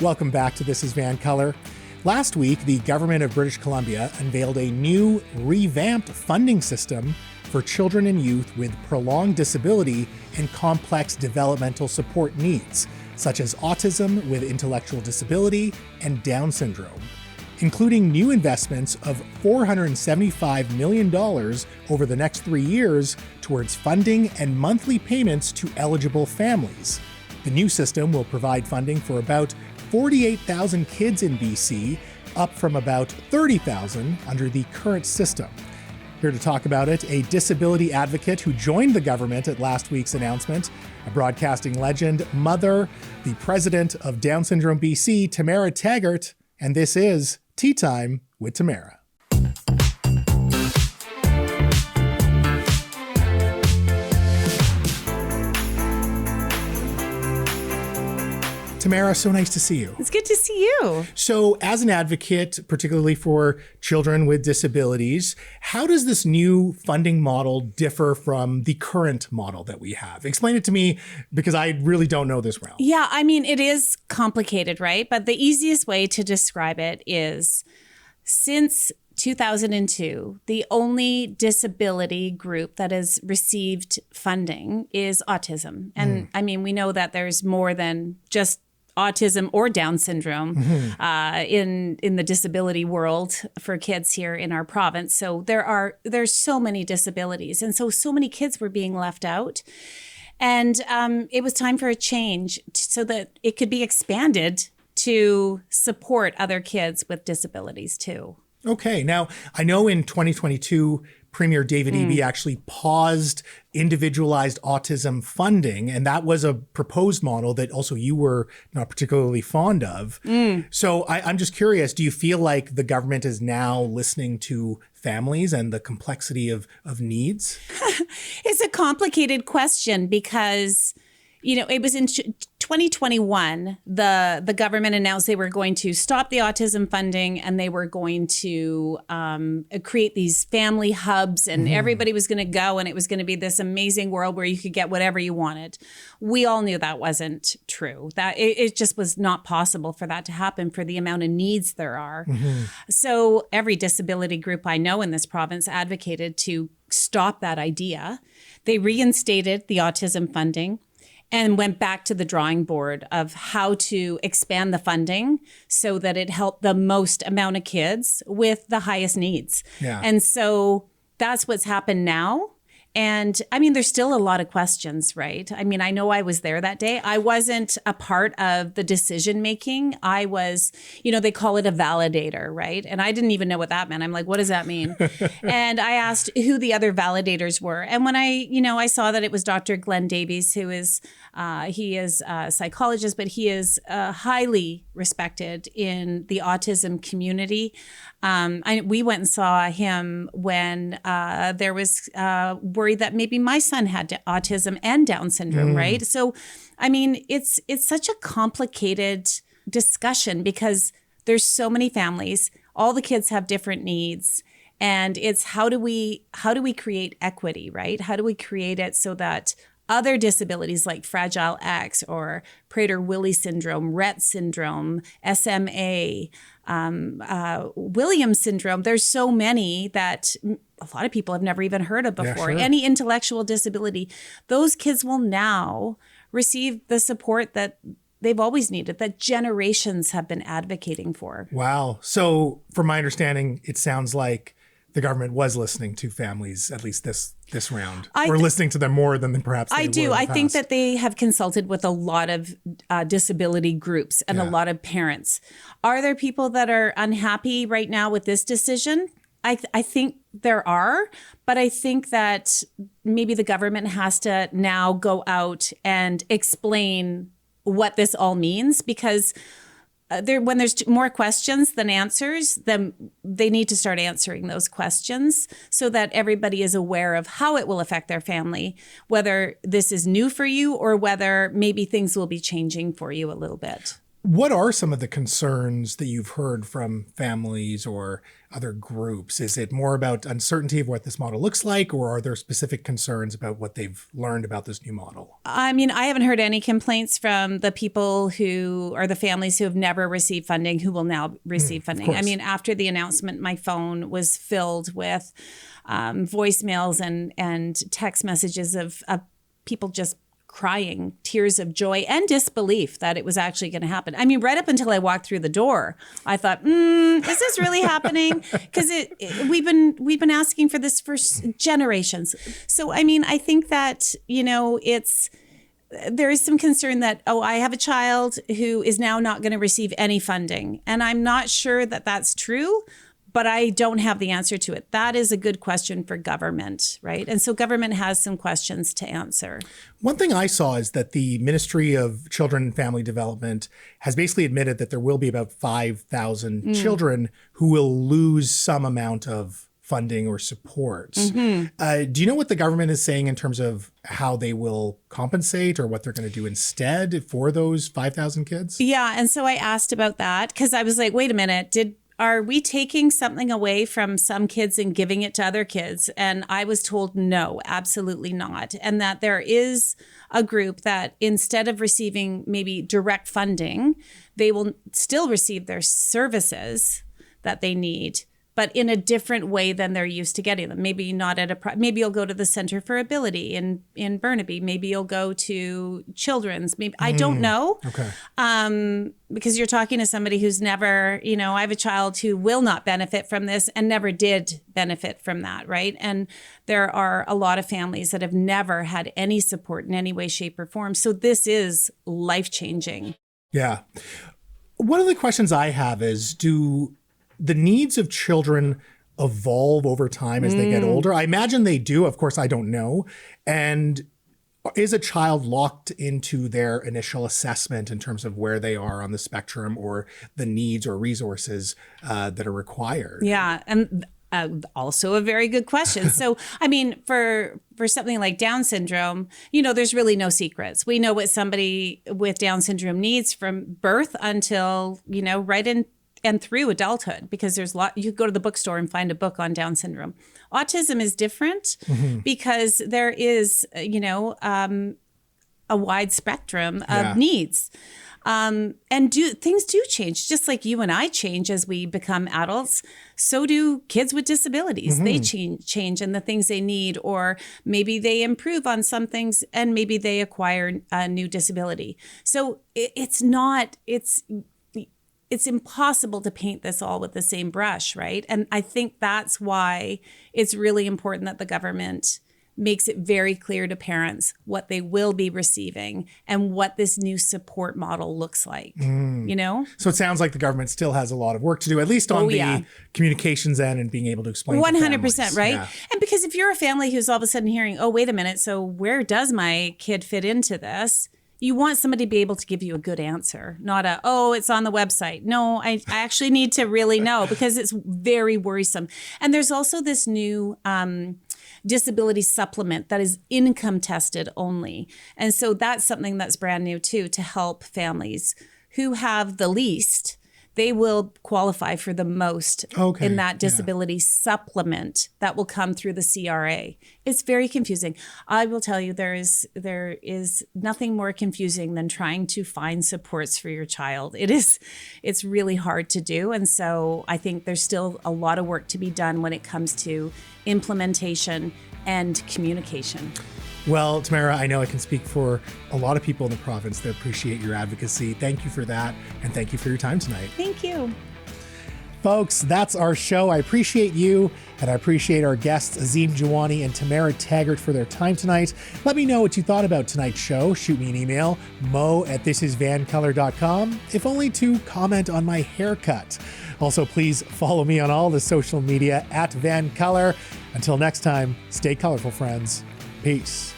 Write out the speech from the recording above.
Welcome back to This is VANCOLOUR. Last week, the government of British Columbia unveiled a new revamped funding system for children and youth with prolonged disability and complex developmental support needs, such as autism with intellectual disability and Down syndrome, including new investments of $475 million over the next 3 years towards funding and monthly payments to eligible families. The new system will provide funding for about 48,000 kids in BC, up from about 30,000 under the current system. Here to talk about it, a disability advocate who joined the government at last week's announcement, a broadcasting legend, mother, the president of Down Syndrome BC, Tamara Taggart, and this is Tea Time with Tamara. Tamara, so nice to see you. It's good to see you. So as an advocate, particularly for children with disabilities, how does this new funding model differ from the current model that we have? Explain it to me, because I really don't know this realm. Yeah, I mean, it is complicated, right? But the easiest way to describe it is since 2002, the only disability group that has received funding is autism. And I mean, we know that there's more than just autism or Down syndrome in the disability world for kids here in our province. So there's so many disabilities. And so many kids were being left out. And it was time for a change so that it could be expanded to support other kids with disabilities too. Okay. Now, I know in 2022, Premier David Eby actually paused individualized autism funding, and that was a proposed model that also you were not particularly fond of. So I'm just curious, do you feel like the government is now listening to families and the complexity of needs? It's a complicated question because, you know, it was in 2021, the government announced they were going to stop the autism funding and they were going to create these family hubs and everybody was going to go and it was going to be this amazing world where you could get whatever you wanted. We all knew that wasn't true. That it just was not possible for that to happen for the amount of needs there are. So every disability group I know in this province advocated to stop that idea. They reinstated the autism funding and went back to the drawing board of how to expand the funding so that it helped the most amount of kids with the highest needs. Yeah. And so that's what's happened now. And I mean, there's still a lot of questions, right? I mean, I know I was there that day. I wasn't a part of the decision making. I was, you know, they call it a validator, right? And I didn't even know what that meant. I'm like, what does that mean? And I asked who the other validators were. And when I saw that it was Dr. Glenn Davies, who is, he is a psychologist, but he is highly respected in the autism community. We went and saw him when there was worry that maybe my son had autism and Down syndrome, right? So, I mean, it's such a complicated discussion because there's so many families, all the kids have different needs, and it's how do we create equity, right? How do we create it so that other disabilities like Fragile X or Prader-Willi syndrome, Rett syndrome, SMA, Williams syndrome, there's so many that a lot of people have never even heard of before. Yeah, sure. Any intellectual disability, those kids will now receive the support that they've always needed, that generations have been advocating for. Wow. So from my understanding, it sounds like the government was listening to families, at least this round, or listening to them more than perhaps they I do. were in the I think past. that they have consulted with a lot of disability groups and a lot of parents. Are there people that are unhappy right now with this decision? I think there are, but I think that maybe the government has to now go out and explain what this all means, because when there's more questions than answers, then they need to start answering those questions so that everybody is aware of how it will affect their family, whether this is new for you or whether maybe things will be changing for you a little bit. What are some of the concerns that you've heard from families or other groups? Is it more about uncertainty of what this model looks like, or are there specific concerns about what they've learned about this new model? I mean, I haven't heard any complaints from the people who are the families who have never received funding, who will now receive funding. I mean, after the announcement, my phone was filled with voicemails and text messages of people just crying tears of joy and disbelief that it was actually going to happen. I mean, right up until I walked through the door, I thought, is this really happening? Because we've been asking for this for generations. So, I mean, I think that, there is some concern that, I have a child who is now not going to receive any funding. And I'm not sure that that's true, but I don't have the answer to it. That is a good question for government, right? And so government has some questions to answer. One thing I saw is that the Ministry of Children and Family Development has basically admitted that there will be about 5,000 children who will lose some amount of funding or support. Do you know what the government is saying in terms of how they will compensate or what they're going to do instead for those 5,000 kids? Yeah, and so I asked about that because I was like, wait a minute, are we taking something away from some kids and giving it to other kids? And I was told, no, absolutely not. And that there is a group that instead of receiving maybe direct funding, they will still receive their services that they need, but in a different way than they're used to getting them. Maybe not maybe you'll go to the Center for Ability in Burnaby. Maybe you'll go to Children's. Maybe I don't know. Okay. Because you're talking to somebody who's never, I have a child who will not benefit from this and never did benefit from that, right? And there are a lot of families that have never had any support in any way, shape, or form. So this is life-changing. Yeah. One of the questions I have is, do the needs of children evolve over time as they get older? I imagine they do. Of course, I don't know. And is a child locked into their initial assessment in terms of where they are on the spectrum or the needs or resources that are required? Yeah. And also a very good question. So, I mean, for something like Down syndrome, there's really no secrets. We know what somebody with Down syndrome needs from birth until, right in and through adulthood, because there's a lot. You could go to the bookstore and find a book on Down syndrome. Autism is different because there is, a wide spectrum of needs. And things do change, just like you and I change as we become adults. So do kids with disabilities. They change in the things they need, or maybe they improve on some things and maybe they acquire a new disability. So it's impossible to paint this all with the same brush, right? And I think that's why it's really important that the government makes it very clear to parents what they will be receiving and what this new support model looks like, So it sounds like the government still has a lot of work to do, at least on the communications end and being able to explain 100%, right? Yeah. And because if you're a family who's all of a sudden hearing, oh, wait a minute, so where does my kid fit into this? You want somebody to be able to give you a good answer, not it's on the website. No, I actually need to really know, because it's very worrisome. And there's also this new disability supplement that is income tested only. And so that's something that's brand new too, to help families who have the least. They will qualify for the most in that disability supplement that will come through the CRA. It's very confusing. I will tell you, there is nothing more confusing than trying to find supports for your child. It's really hard to do. And so I think there's still a lot of work to be done when it comes to implementation and communication. Well, Tamara, I know I can speak for a lot of people in the province that appreciate your advocacy. Thank you for that, and thank you for your time tonight. Thank you. Folks, that's our show. I appreciate you, and I appreciate our guests, Azim Jawani and Tamara Taggart, for their time tonight. Let me know what you thought about tonight's show. Shoot me an email, mo@thisisvancolor.com, if only to comment on my haircut. Also, please follow me on all the social media @VanColor. Until next time, stay colorful, friends. Peace.